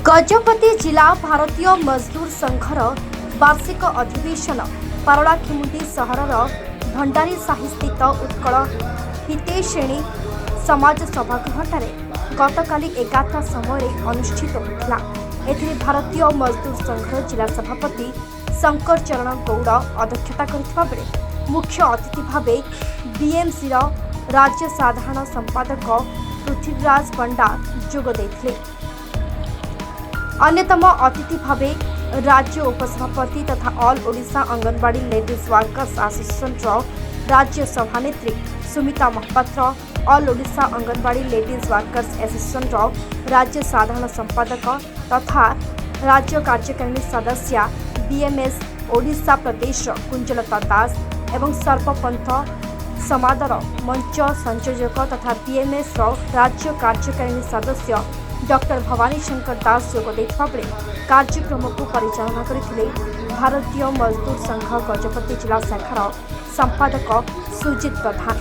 गजपति जिला भारतीय मजदूर संघर वार्षिक अधिवेशन पारलाखेमुंडी सहरर भंडारी साही स्थित उत्कल हितैषिणी समाज सभागृहଠାରେ गतकाली 11टा समय अनुष्ठित होता। एथिरे भारतीय मजदूर संघर जिला सभापति शंकर चरण गौड़ अध्यक्षता करथिबा बेले मुख्य अतिथि भावे बीएमसी राज्य साधारण संपादक पृथ्वीराज पंडा जोग देथिले। अन्यतम अतिथि भावे राज्य उपसभापति तथा all Odisha Anganwadi ladies workers association राज्य सभानेत्री Sumita Mahapatra, all Odisha Anganwadi ladies workers association राज्य साधारण संपादक तथा राज्य कार्यकारिणी सदस्य बीएमएस ओडिशा प्रदेश कुंजलता दास एवं सर्वपंथ समादर मंच संयोजक तथा बीएमएस राज्य कार्यकारिणी सदस्य डॉक्टर भवानी शंकर दास जोग देथिबा बेले कार्यक्रम को परिचालना करथिले भारतीय मजदूर संघ गजपति जिला शाखार संपादक सुजित प्रधान।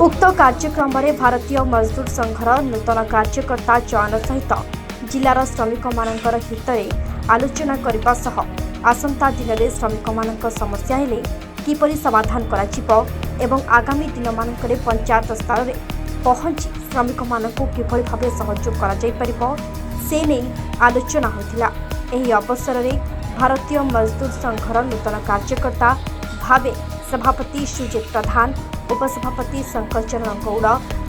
उक्त कार्यक्रम में भारतीय मजदूर संघर नूतन कार्यकर्ता चयन सहित जिलार श्रमिक मानकर हितरे आलोचना करने सह आसंता दिन में श्रमिक मानक समस्या हेले किपरि समाधान करा एवं आगामी दिन मानकरे पंचायत स्तर में पहुंची श्रमिक मानक किभଳି भावे सहयोग करा जाय परिबो से नहीं आलोचना होतिला। एही अवसर में भारतीय मजदूर संघर नूतन कार्यकर्ता भावे सभापति सुजित प्रधान, उपसभापति शंकर चरण गौड़,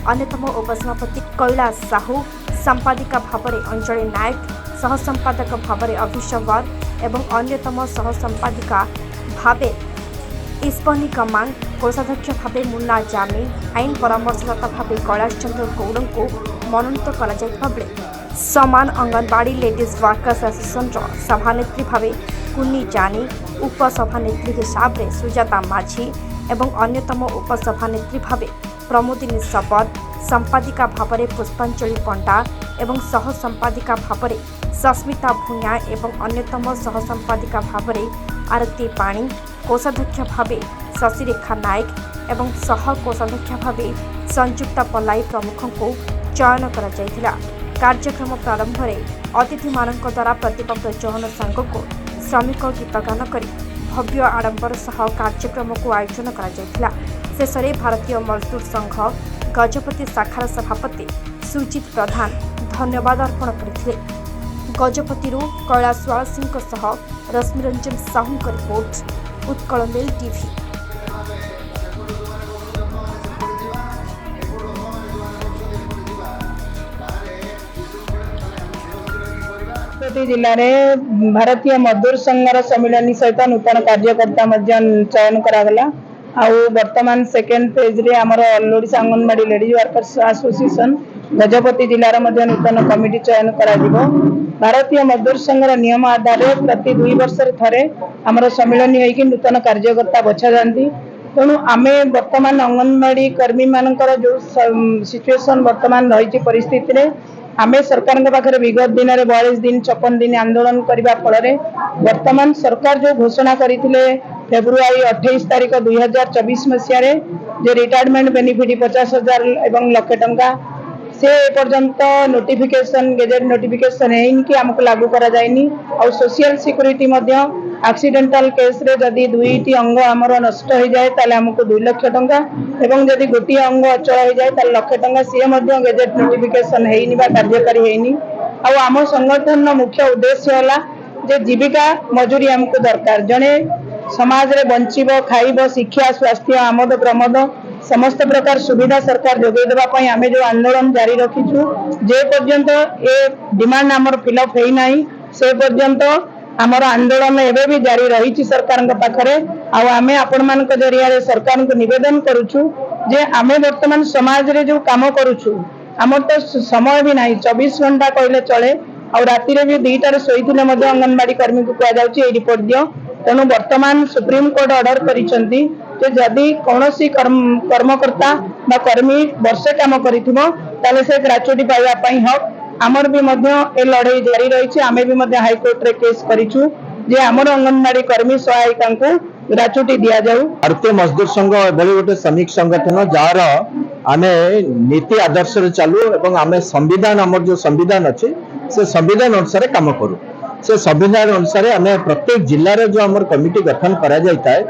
अन्यतम उपसभापति कैलाश साहू, संपादिका भावरे अंजलि नायक, सह संपादक भावरे अभिषवर एवं अन्यतम सह संपादिका भावे इस्पनी कमांग, कोषाध्यक्ष भावे मुन्ना जामी, आईन परामर्शदाता भावे कैलाश चंद्र गौड़ को मनोनीत कर समान अंगनवाड़ी लेडीज वर्कर्स एसोसिएशन सभानेत्री भावे कुन्नी जानी, उपसभानेत्री हिसाब से सुजाता माझी एवं अन्यतम उपसभानेत्री भावे प्रमोदिनी सबद, संपादिका भावरे पुष्पांजलि पंडा एवं सह संपादिका भावरे सस्मिता भूया एवं अन्यतम सह संपादिका भावरे आरती पाणी, कोषाध्यक्ष भावे शशिरेखा नायक एवं सह कोषाध्यक्ष भावे संयुक्ता पल्लाई प्रमुख को चयन करा। कार्यक्रम प्रारंभ में अतिथि मानक द्वारा प्रतिभा प्रज्वलन सांग को श्रमिक गीत गान कर भव्य आडंबर सह कार्यक्रम को आयोजन करा। शेष में भारतीय मजदूर संघ गजपति शाखार सभापति सुजित प्रधान धन्यवाद अर्पण करथिले। गजपति कैलाश सिंह सह रश्मिरंजन साहू का रिपोर्ट, उत्कल मेल टीवी। जिले में भारतीय मजदूर संघर सम्मिलन सहित नूतन कार्यकर्ता चयन करागला। वर्तमान सेकेंड फेज रे आमर all Odisha Anganwadi ladies workers association Gajapati जिलार नूतन कमिटी चयन करा। भारतीय मजदूर संघर नियम आधार प्रति 2 वर्ष थे आमर सम्मिलन होगी नूतन कार्यकर्ता बछा जाती। तेणु आमे वर्तमान अंगनवाड़ी कर्मी मानकर जो सिचुएशन वर्तमान रही परिस्थिति आमे सरकार के पाखे विगत दिन में 42 दिन 56 दिन आंदोलन करने फल वर्तमान सरकार जो घोषणा करते फेब्रुआरी 28 तारीख 2024 मसीह जो रिटायरमेंट बेनिफिट 50,000 एवं लाख टंका से पर्यंत नोटिफिकेशन गेजेट नोटिफिकेशन है आमको लागू करा जायनी। और सोशल सिक्योरिटी एक्सीडेंटल केस रे जदि 2टी अंग आमर नष्ट हो जाए ताले हमको 2 लाख टंका एवं जदि गोटे अंग अचल हो जाए ताले लाख टंका सी गेजेट नोटिफिकेशन है कार्यकारी है। आम संगठन मुख्य उद्देश्य है जे जीविका मजूरी हमको दरकार जड़े समाज रे बंचिब खाइब शिक्षा स्वास्थ्य आमद प्रमोद समस्त प्रकार सुविधा सरकार जोगे देवाई आम जो आंदोलन जारी रखीचु जे पर्यंत ए डिमांड आमर फिलअप है ना से पर्यंत आमर आंदोलन एवं भी जारी रही सरकार पाखरे। आमे आपण मान जरिया सरकार को निवेदन करुचु जे आमे वर्तमान समाज रे जो काम करुचु आमर तो समय भी नहीं 24 घंटा कहले चले और राति रे भी 2टार शोईथिले अंगनवाड़ी कर्मी को कह जाउची रिपोर्ट दियो। तेणु वर्तमान सुप्रीम कोर्ट ऑर्डर करिसेंती जे जदि कौनसी कर्मकर्ता बा कर्मी वर्षे काम करिथिबो ताले से ग्रेच्युटी पाइबा पई हक आमर भी ए लड़ाई जारी रही। आमे भी हाईकोर्ट रे केस करिछु जे आमर अंगनवाड़ी कर्मी सहायिका को ग्राच्युटी दिया जाऊ। भारतीय मजदूर संघ एभली गोटे श्रमिक संगठन जार आमे नीति आदर्श रे चालू एवं आमे संविधान आमर जो संविधान अच्छे से संविधान अनुसार काम करू। से संविधान अनुसार आमे प्रत्येक जिल्ला रे जो आमर कमिटी गठन करा जाता है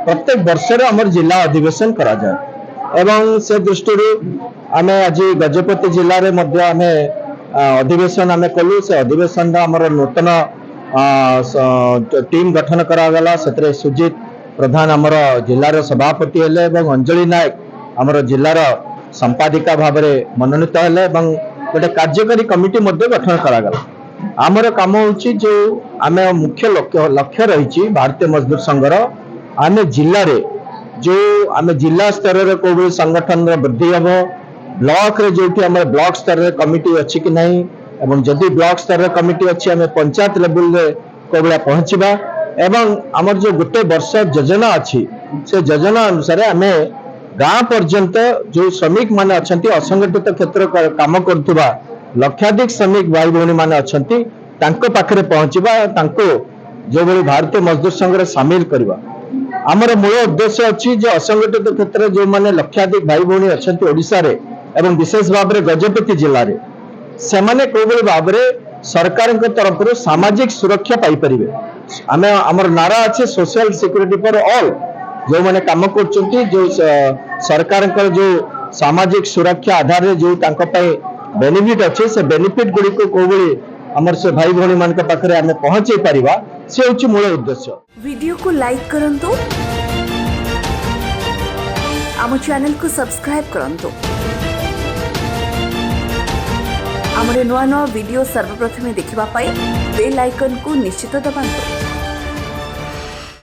प्रत्येक वर्ष रे आमर जिला अधिवेशन करा जाए एवं से दृष्टि आमे आज गजपति जिल्ला रे मध्य आमे अधिवेशन आमे कलु। से अधिवेशन आमर नूतन टीम गठन करागला। से सुजित प्रधान आमर जिलार सभापति हेले एवं अंजलि नायक आमर जिलार संपादिका भाव में मनोनीत हेले एवं गोटे कार्यकारी कमिटी मध्य गठन करागला। आमर काम होची जो आमे मुख्य लक्ष्य रही भारतीय मजदूर संघर आमे जिले रे जो आमे जिला स्तर रे कोई संगठन वृद्धि हम ब्लॉक रे जो आम ब्लॉक स्तर रे कमिटी अच्छी कि नहीं एवं जदि ब्लॉक स्तर रे कमिटी अच्छी आमे पंचायत लेवल रे को भाया पहुंचबा एवं आमर जो गोटे वर्ष योजना अच्छी से योजना अनुसार आमे गाँ पर्यंत जो श्रमिक माने अच्छंती असंगठित क्षेत्र काम करथुबा लक्षाधिक श्रमिक भाई भौणी माने अच्छंती तांको पाखरे पहुंचबा तांको जो भली भारतीय मजदूर संघ रे शामिल करबा। आमर मूल उद्देश्य अच्छी जो असंगठित क्षेत्र जो माने लक्षाधिक भाई भौणी अच्छंती ओडिसा रे एवं विशेष भाव में गजपति जिले में सेमाने कोबल भाव में सरकार तरफ सामाजिक सुरक्षा पाई परिबे। आमे हमर नारा अच्छे सोशल सिक्योरिटी फॉर ऑल जो माने काम करचंती जो सरकार जो सामाजिक सुरक्षा आधार रे जो तांको पय बेनिफिट अच्छे से बेनिफिट गुडी को कोबली हमर से भाई भौणी मान के पाखरे आमे पहुंचे परिबा से होची मूल उद्देश्य। वीडियो को लाइक करंतु आम चैनल को सब्सक्राइब करंतु आमरे नुआ नुआ वीडियो सर्वप्रथमे देखिबा पाई बेल आइकन को निश्चित दबाନ୍ତୁ।